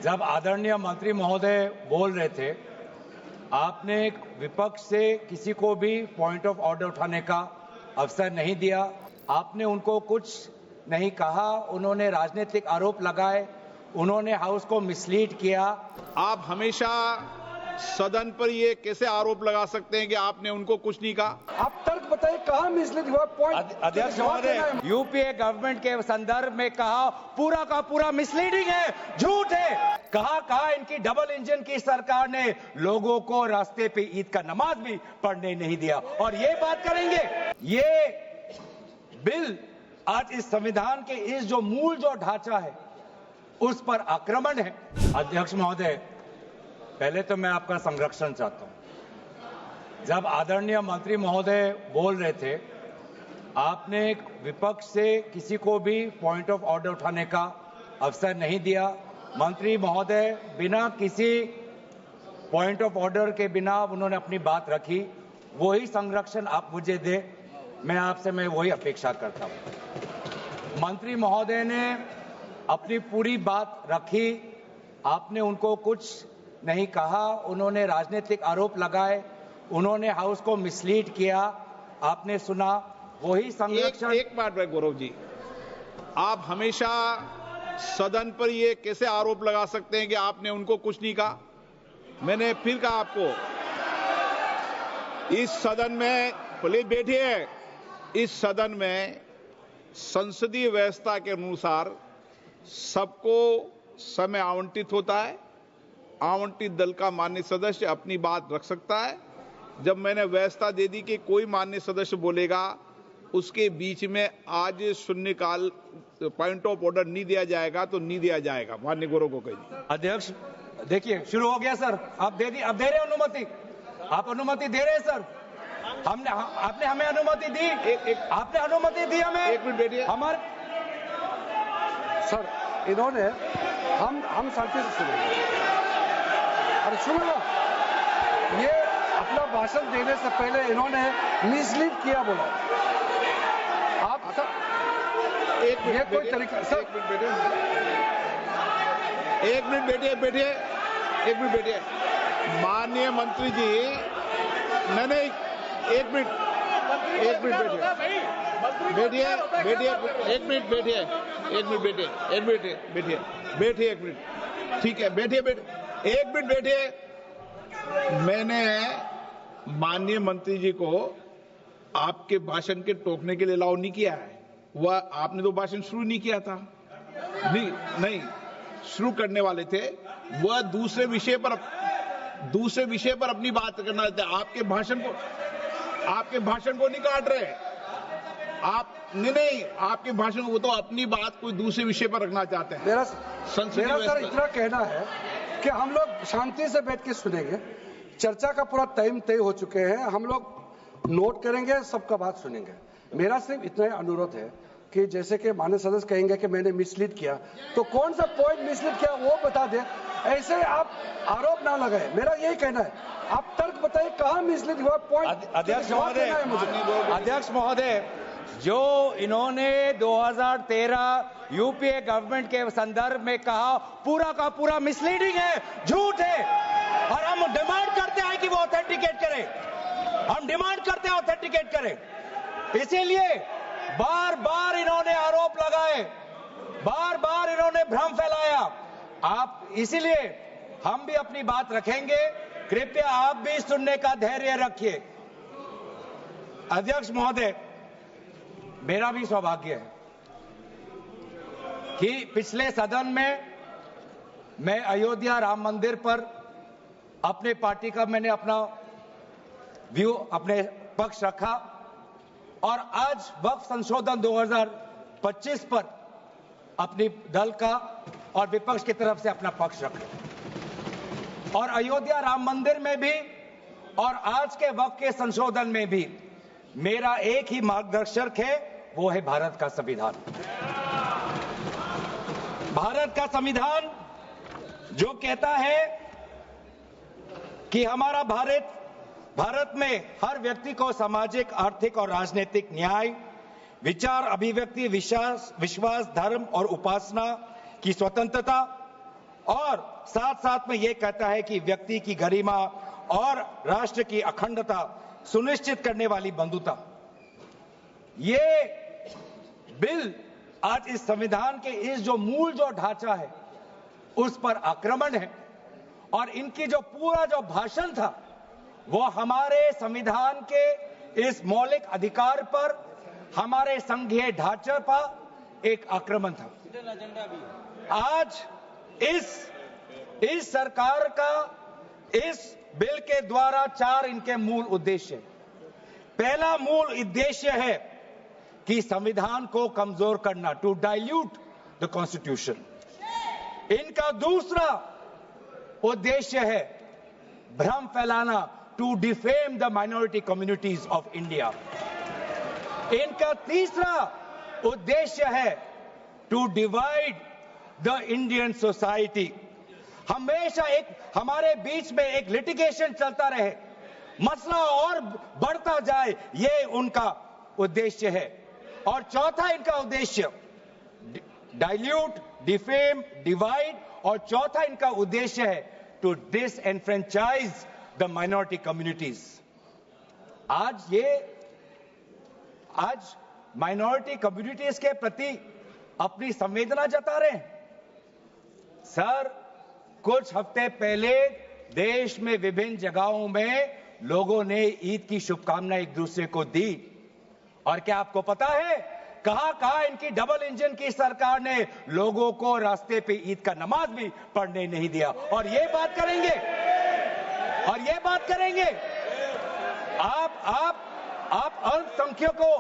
जब आदरणीय मंत्री महोदय बोल रहे थे, आपने विपक्ष से किसी को भी पॉइंट ऑफ ऑर्डर उठाने का अवसर नहीं दिया। आपने उनको कुछ नहीं कहा, उन्होंने राजनीतिक आरोप लगाए, उन्होंने हाउस को मिसलीड किया। आप हमेशा सदन पर ये कैसे आरोप लगा सकते हैं कि आपने उनको कुछ नहीं कहा? आप तर्क बताइए, कहां मिसलीड हुआ? पॉइंट अध्यक्ष महोदय, यूपीए गवर्नमेंट के संदर्भ में कहा पूरा का पूरा मिसलीडिंग है, झूठ है। कहा इनकी डबल इंजन की सरकार ने लोगों को रास्ते पे ईद का नमाज भी पढ़ने नहीं दिया, और ये बात करेंगे। ये बिल आज इस संविधान के इस जो मूल जो ढांचा है उस पर आक्रमण है। अध्यक्ष महोदय, पहले तो मैं आपका संरक्षण चाहता हूं। जब आदरणीय मंत्री महोदय बोल रहे थे, आपने विपक्ष से किसी को भी पॉइंट ऑफ ऑर्डर उठाने का अवसर नहीं दिया। मंत्री महोदय बिना किसी पॉइंट ऑफ ऑर्डर के बिना उन्होंने अपनी बात रखी। वही संरक्षण आप मुझे दे, मैं आपसे वही अपेक्षा करता हूं। मंत्री महोदय ने अपनी पूरी बात रखी, आपने उनको कुछ नहीं कहा, उन्होंने राजनीतिक आरोप लगाए, उन्होंने हाउस को मिसलीड किया, आपने सुना। वही संरक्षण। एक बात है गौरव जी, आप हमेशा सदन पर ये कैसे आरोप लगा सकते हैं कि आपने उनको कुछ नहीं कहा? मैंने फिर कहा आपको, इस सदन में प्लीज बैठिए। इस सदन में संसदीय व्यवस्था के अनुसार सबको समय आवंटित होता है। आवंटित दल का माननीय सदस्य अपनी बात रख सकता है। जब मैंने व्यवस्था दे दी कि कोई माननीय सदस्य बोलेगा, उसके बीच में आज शून्यकाल पॉइंट ऑफ ऑर्डर नहीं दिया जाएगा तो नहीं दिया जाएगा। माननीय गौरव को कहिए। अध्यक्ष देखिए, शुरू हो गया सर। आप दे रहे अनुमति, आप अनुमति दे रहे हैं सर। आपने हमें अनुमति दी। आपने अनुमति दी हमें। एक मिनट बैठिए। हमारे सर, इन्होंने हम शांति से सुनेंगे। अरे सुनो, ये अपना भाषण देने से पहले इन्होंने मिसलीड किया बोला। आप सब ये कोई तरीका? सर एक मिनट बैठिए। माननीय मंत्री जी, मैंने एक मिनट बैठिए। ठीक है, बैठिए। मैंने माननीय मंत्री जी को आपके भाषण के टोकने के लिए अलाउ नहीं किया है। वह आपने तो भाषण शुरू नहीं किया था। नहीं शुरू करने वाले थे। वह दूसरे विषय पर अपनी बात करना चाहते। आपके भाषण को नहीं काट रहे आप। नहीं, आपके भाषण को तो अपनी बात कोई दूसरे विषय पर रखना चाहते हैं। मेरा सर इतना कहना है कि हम लोग शांति से बैठ के सुनेंगे। चर्चा का पूरा टाइम तय हो चुके हैं, हम लोग नोट करेंगे, सबका बात सुनेंगे। मेरा सिर्फ इतना अनुरोध है कि जैसे कि माननीय सदस्य कहेंगे कि मैंने मिसलीड किया, तो कौन सा पॉइंट मिसलीड किया वो बता दे। ऐसे आप आरोप ना लगाए, मेरा यही कहना है। आप तर्क बताइए, कहां मिसलीड हुआ? पॉइंट। अध्यक्ष महोदय, जो इन्होंने 2013 यूपीए गवर्नमेंट के संदर्भ में कहा पूरा का पूरा मिसलीडिंग है, झूठ है, और हम डिमांड करते हैं कि वो ऑथेंटिकेट करें। इसीलिए बार बार इन्होंने आरोप लगाए, बार बार इन्होंने भ्रम फैलाया। इसीलिए हम भी अपनी बात रखेंगे। कृपया आप भी सुनने का धैर्य रखिए। अध्यक्ष महोदय, मेरा भी सौभाग्य है कि पिछले सदन में मैं अयोध्या राम मंदिर पर अपने पार्टी का मैंने अपना व्यू, अपने पक्ष रखा, और आज वक्फ संशोधन 2025 पर अपनी दल का और विपक्ष की तरफ से अपना पक्ष रखा। और अयोध्या राम मंदिर में भी और आज के वक्फ के संशोधन में भी मेरा एक ही मार्गदर्शक है, वो है भारत का संविधान। भारत का संविधान जो कहता है कि हमारा भारत में हर व्यक्ति को सामाजिक, आर्थिक और राजनीतिक न्याय, विचार, अभिव्यक्ति, विश्वास, धर्म और उपासना की स्वतंत्रता और साथ साथ में यह कहता है कि व्यक्ति की गरिमा और राष्ट्र की अखंडता सुनिश्चित करने वाली बंधुता। ये बिल आज इस संविधान के इस जो मूल जो ढांचा है उस पर आक्रमण है, और इनकी जो पूरा जो भाषण था वो हमारे संविधान के इस मौलिक अधिकार पर, हमारे संघीय ढांचे पर एक आक्रमण था। आज इस सरकार का इस बिल के द्वारा 4 इनके मूल उद्देश्य। पहला मूल उद्देश्य है कि संविधान को कमजोर करना, टू डाइल्यूट द कॉन्स्टिट्यूशन। इनका दूसरा उद्देश्य है भ्रम फैलाना, to defame the minority communities of India. इनका तीसरा उद्देश्य है to divide the Indian society. हमेशा एक हमारे बीच में एक लिटिगेशन चलता रहे, मसला और बढ़ता जाए, ये उनका उद्देश्य है। और चौथा इनका उद्देश्य डाइल्यूट, डिफेम, डिवाइड, और चौथा इनका उद्देश्य है to disenfranchise the minority communities. आज माइनॉरिटी कम्युनिटीज के प्रति अपनी संवेदना जता रहे हैं। सर, कुछ हफ्ते पहले देश में विभिन्न जगहों में लोगों ने ईद की शुभकामनाएं एक दूसरे को दी, और क्या आपको पता है कहां इनकी डबल इंजन की सरकार ने लोगों को रास्ते पे ईद का नमाज भी पढ़ने नहीं दिया। और ये बात करेंगे आप अल्पसंख्यकों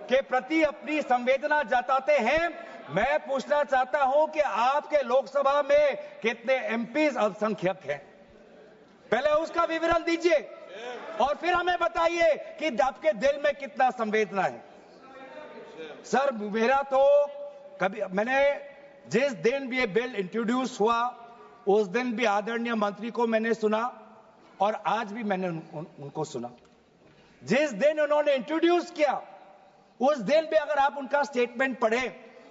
के प्रति अपनी संवेदना जताते हैं। मैं पूछना चाहता हूं कि आपके लोकसभा में कितने एमपीज अल्पसंख्यक हैं? पहले उसका विवरण दीजिए और फिर हमें बताइए कि आपके दिल में कितना संवेदना है। सर, मेरा तो मैंने जिस दिन भी ये बिल इंट्रोड्यूस हुआ उस दिन भी आदरणीय मंत्री को मैंने सुना, और आज भी मैंने उनको सुना। जिस दिन उन्होंने इंट्रोड्यूस किया उस दिन भी अगर आप उनका स्टेटमेंट पढ़े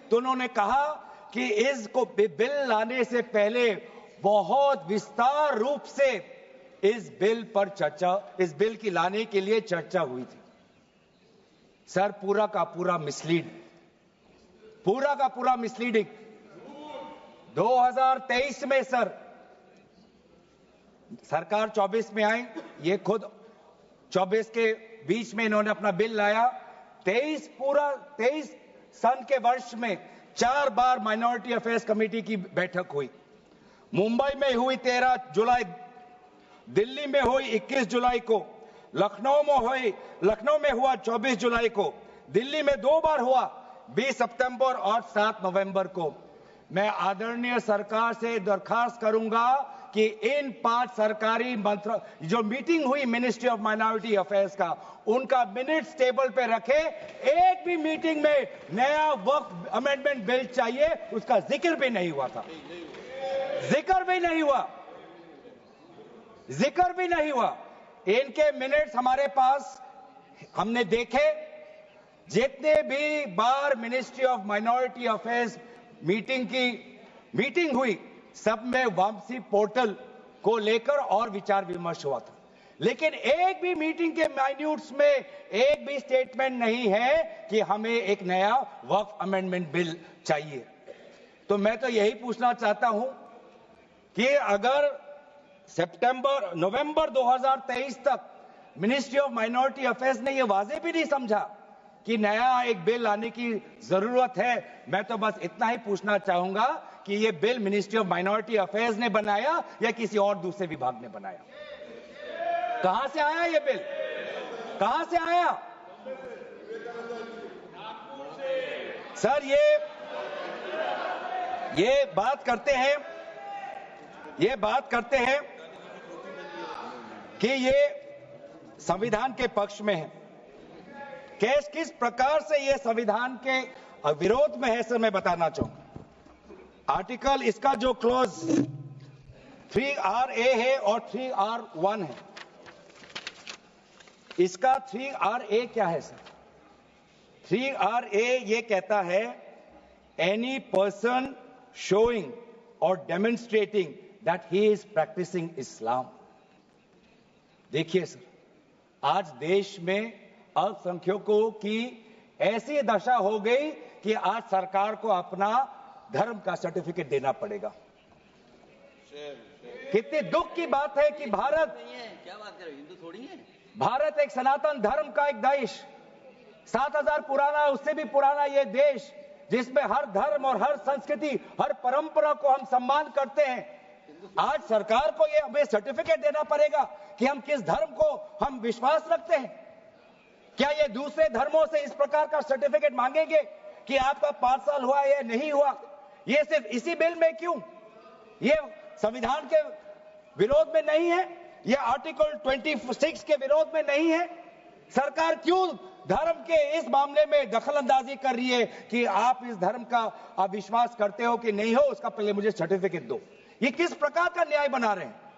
तो उन्होंने कहा कि इसको बिल लाने से पहले बहुत विस्तार रूप से इस बिल की लाने के लिए चर्चा हुई थी। सर, पूरा का पूरा मिसलीडिंग। 2023 में सर सरकार 24 में आई, ये खुद 24 के बीच में इन्होंने अपना बिल लाया। 23 सन के वर्ष में 4 बार माइनॉरिटी अफेयर्स कमेटी की बैठक हुई। मुंबई में हुई 13 जुलाई, दिल्ली में हुई 21 जुलाई को, लखनऊ में हुआ 24 जुलाई को, दिल्ली में 2 बार हुआ 20 सितंबर और 7 नवंबर को। मैं आदरणीय सरकार से दरखास्त करूंगा कि इन 5 सरकारी जो मीटिंग हुई मिनिस्ट्री ऑफ माइनॉरिटी अफेयर्स का, उनका मिनट्स टेबल पे रखे। एक भी मीटिंग में नया वक्फ अमेंडमेंट बिल चाहिए उसका जिक्र भी नहीं हुआ था। जिक्र भी नहीं हुआ। इनके मिनट्स हमारे पास, हमने देखे। जितने भी बार ministry of minority affairs meeting हुई, सब में वापसी पोर्टल को लेकर और विचार विमर्श हुआ था, लेकिन एक भी मीटिंग के माइन्यूट्स में एक भी स्टेटमेंट नहीं है कि हमें एक नया वक्फ अमेंडमेंट बिल चाहिए। तो मैं तो यही पूछना चाहता हूं कि अगर नवंबर 2023 तक मिनिस्ट्री ऑफ माइनॉरिटी अफेयर्स ने यह वाजे भी नहीं समझा कि नया एक बिल लाने की जरूरत है, मैं तो बस इतना ही पूछना चाहूंगा कि यह bill ministry of minority affairs ने बनाया या किसी और दूसरे विभाग ने बनाया? कहां से आया यह बिल? कहां से आया? सर, ये बात करते हैं कि ये संविधान के पक्ष में है। किस प्रकार से ये संविधान के विरोध में है, सर, मैं बताना चाहूंगा। आर्टिकल, इसका जो क्लॉज 3RA है और 3R1 है। इसका 3RA क्या है सर? 3RA ये कहता है any person showing or demonstrating that he is practicing Islam. देखिए सर, आज देश में अल्पसंख्यकों की ऐसी दशा हो गई कि आज सरकार को अपना धर्म का सर्टिफिकेट देना पड़ेगा। कितनी दुख की बात है कि भारत क्या बात कर रहे हो, हिंदू थोड़ी है। भारत एक सनातन धर्म का एक देश, 7000 पुराना, उससे भी पुराना ये देश, जिसमें हर धर्म और हर संस्कृति, हर परंपरा को हम सम्मान करते हैं। आज सरकार को ये हमें सर्टिफिकेट देना पड़ेगा कि हम किस धर्म को हम विश्वास रखते हैं। क्या ये दूसरे धर्मों से इस प्रकार का सर्टिफिकेट मांगेंगे कि आपका 5 साल हुआ या नहीं हुआ? ये सिर्फ इसी बिल में क्यों? ये संविधान के विरोध में नहीं है, ये आर्टिकल 26 के विरोध में नहीं है। सरकार क्यों धर्म के इस मामले में दखलंदाजी कर रही है कि आप इस धर्म का आप विश्वास करते हो कि नहीं हो, उसका पहले मुझे सर्टिफिकेट दो। ये किस प्रकार का न्याय बना रहे हैं?